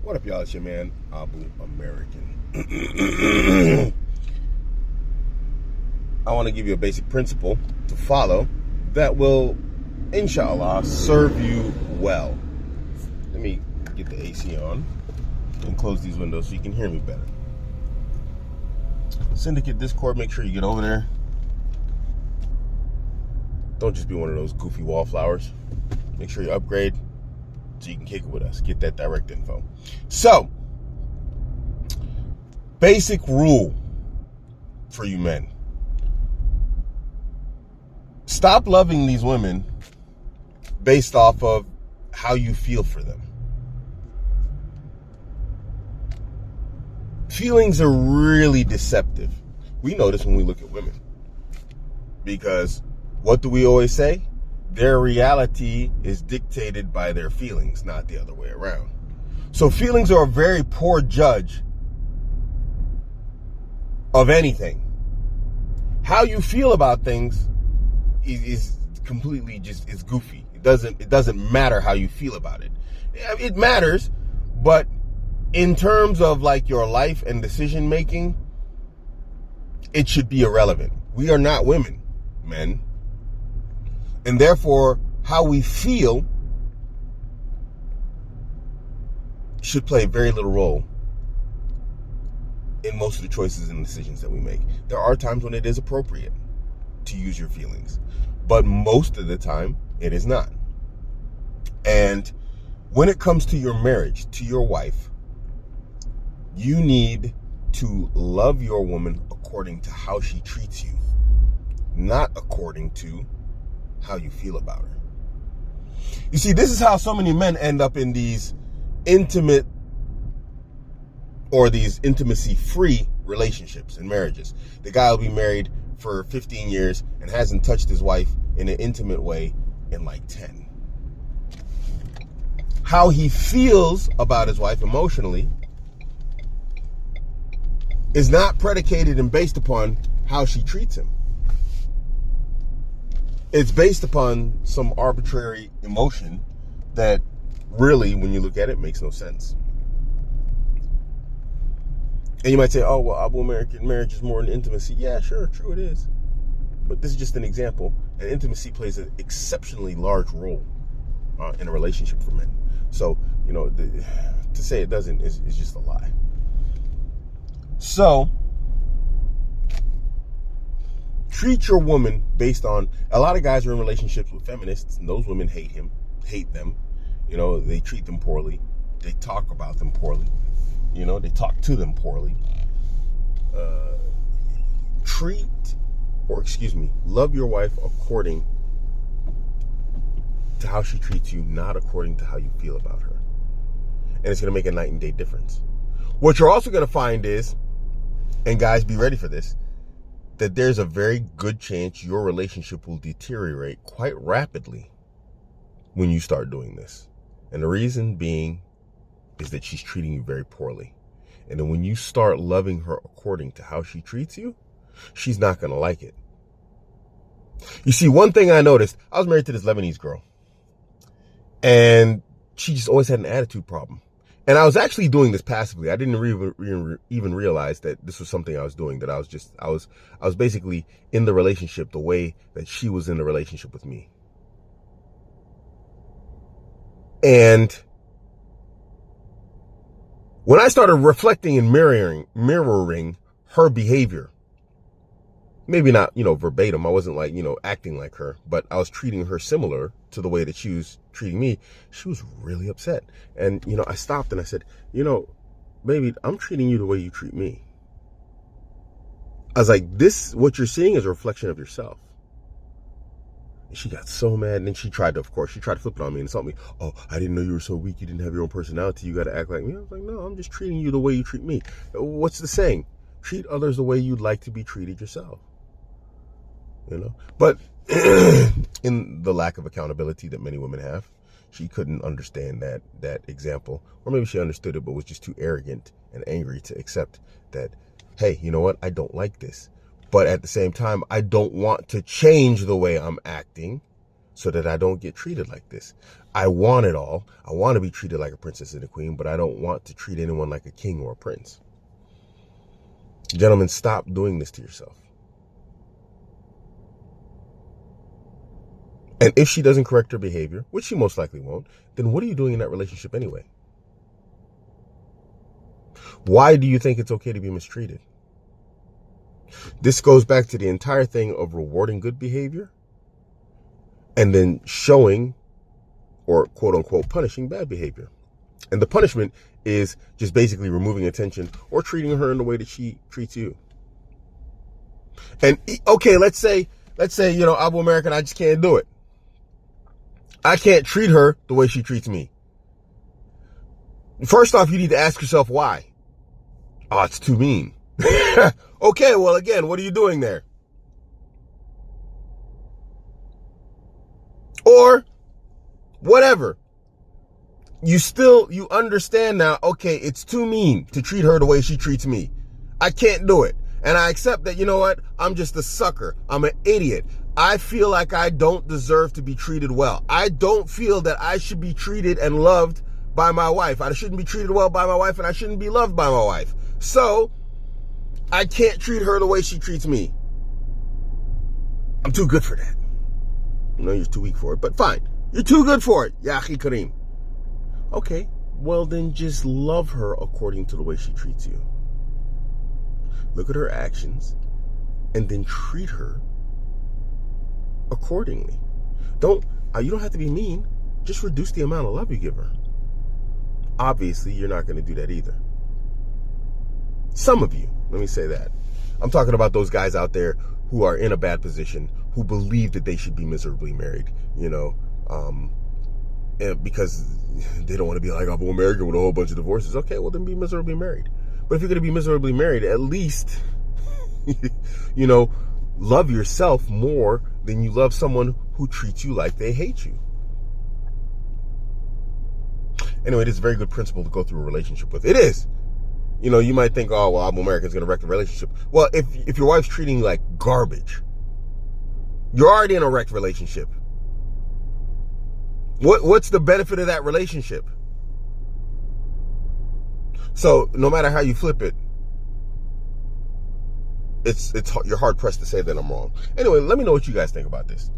What up, y'all? It's your man, Abuamerican. I want to give you a basic principle to follow that will, inshallah, serve you well. Let me get the AC on and close these windows so you can hear me better. Syndicate Discord, make sure you get over there. Don't just be one of those goofy wallflowers. Make sure you upgrade so you can kick it with us. Get that direct info. So, basic rule for you men. Stop loving these women based off of how you feel for them. Feelings are really deceptive. We know this when we look at women. Because what do we always say? Their reality is dictated by their feelings, not the other way around. So feelings are a very poor judge of anything. How you feel about things is completely just, it's goofy. It doesn't matter how you feel about it. It matters, but in terms of like your life and decision making, it should be irrelevant. We are not women, men. And therefore, how we feel should play very little role in most of the choices and decisions that we make. There are times when it is appropriate to use your feelings, but most of the time it is not. And when it comes to your marriage, to your wife, you need to love your woman according to how she treats you, not according to how you feel about her. You see, this is how so many men end up in these intimate or these intimacy-free relationships and marriages. The guy will be married for 15 years and hasn't touched his wife in an intimate way in like 10. How he feels about his wife emotionally is not predicated and based upon how she treats him. It's based upon some arbitrary emotion that really, when you look at it, makes no sense. And you might say, oh, well, Abuamerican marriage is more an intimacy. Yeah, sure, true it is. But this is just an example. And intimacy plays an exceptionally large role in a relationship for men. So, to say it doesn't is just a lie. So, treat your woman based on, a lot of guys are in relationships with feminists, and those women hate them. They treat them poorly. They talk about them poorly. They talk to them poorly. Love your wife according to how she treats you, not according to how you feel about her. And it's going to make a night and day difference. What you're also going to find is, and guys, be ready for this, that there's a very good chance your relationship will deteriorate quite rapidly when you start doing this. And the reason being is that she's treating you very poorly. And then when you start loving her according to how she treats you, she's not going to like it. You see, one thing I noticed, I was married to this Lebanese girl, and she just always had an attitude problem. And I was actually doing this passively. I didn't even realize that this was something I was doing, that I was basically in the relationship the way that she was in the relationship with me. And when I started reflecting and mirroring her behavior, maybe not, verbatim, I wasn't like, acting like her, but I was treating her similar to the way that she was treating me. She was really upset. And, I stopped and I said, baby, I'm treating you the way you treat me. I was like, what you're seeing is a reflection of yourself. And she got so mad. And then she tried to flip it on me and insult me. Oh, I didn't know you were so weak. You didn't have your own personality. You got to act like me. I was like, no, I'm just treating you the way you treat me. What's the saying? Treat others the way you'd like to be treated yourself. But in the lack of accountability that many women have, she couldn't understand that example. Or maybe she understood it, but was just too arrogant and angry to accept that, hey, you know what? I don't like this. But at the same time, I don't want to change the way I'm acting. so that I don't get treated like this. I want it all. I want to be treated like a princess and a queen, but I don't want to treat anyone like a king or a prince. Gentlemen, stop doing this to yourself. And if she doesn't correct her behavior, which she most likely won't, then what are you doing in that relationship anyway? Why do you think it's okay to be mistreated? This goes back to the entire thing of rewarding good behavior and then showing or quote unquote punishing bad behavior. And the punishment is just basically removing attention or treating her in the way that she treats you. And okay, let's say, Abuamerican, I just can't do it. I can't treat her the way she treats me. First off, you need to ask yourself why. Oh, it's too mean. Okay, well, again, what are you doing there? Or whatever. You understand now, okay, it's too mean to treat her the way she treats me. I can't do it. And I accept that, you know what? I'm just a sucker. I'm an idiot. I feel like I don't deserve to be treated well. I don't feel that I should be treated and loved by my wife. I shouldn't be treated well by my wife, and I shouldn't be loved by my wife. So, I can't treat her the way she treats me. I'm too good for that. No, you're too weak for it, but fine. You're too good for it, Yahi Kareem. Okay, well then just love her according to the way she treats you. Look at her actions and then treat her accordingly. You don't have to be mean. Just reduce the amount of love you give her. Obviously, you're not going to do that either. Some of you, let me say that. I'm talking about those guys out there who are in a bad position, who believe that they should be miserably married, because they don't want to be like Abuamerican with a whole bunch of divorces. Okay, well then be miserably married. But if you're going to be miserably married, at least, love yourself more than you love someone who treats you like they hate you. Anyway, it is a very good principle to go through a relationship with. It is. You might think, oh, well, Abuamerican's going to wreck the relationship. Well, if your wife's treating you like garbage, you're already in a wrecked relationship. What's the benefit of that relationship? So no matter how you flip it, you're hard pressed to say that I'm wrong. Anyway, let me know what you guys think about this.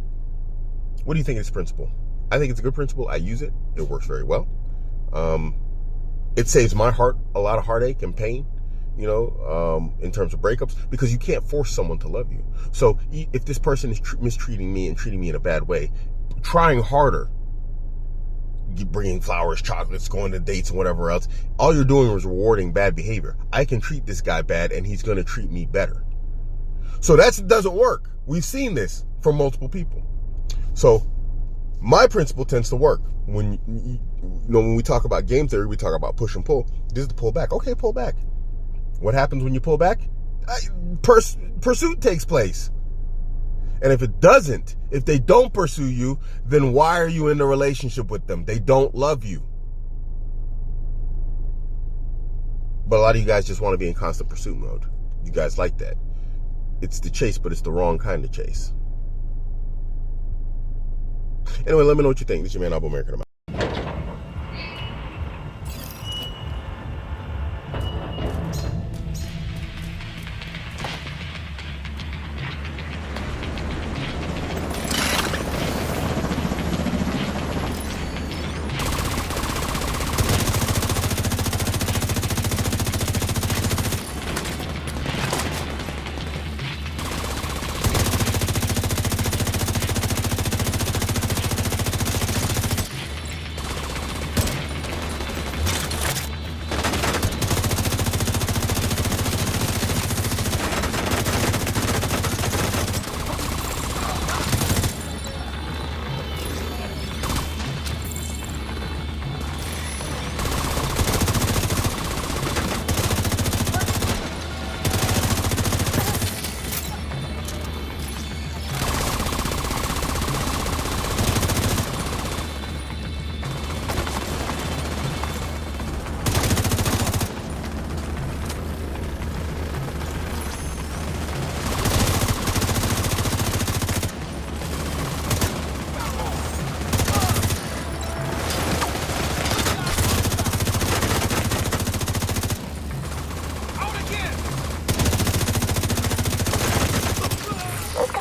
What do you think of this principle? I think it's a good principle. I use it. It works very well. It saves my heart a lot of heartache and pain, in terms of breakups, because you can't force someone to love you. So if this person is mistreating me and treating me in a bad way, trying harder, bringing flowers, chocolates, going to dates and whatever else, all you're doing is rewarding bad behavior. I can treat this guy bad and he's going to treat me better. So that doesn't work. We've seen this from multiple people. So my principle tends to work. When we talk about game theory, we talk about push and pull. This is the pull back. Okay, pull back. What happens when you pull back? Pursuit takes place. And if they don't pursue you, then why are you in a relationship with them? They don't love you. But a lot of you guys just want to be in constant pursuit mode. You guys like that. It's the chase, but it's the wrong kind of chase. Anyway, let me know what you think. This is your man, Abuamerican.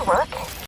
work?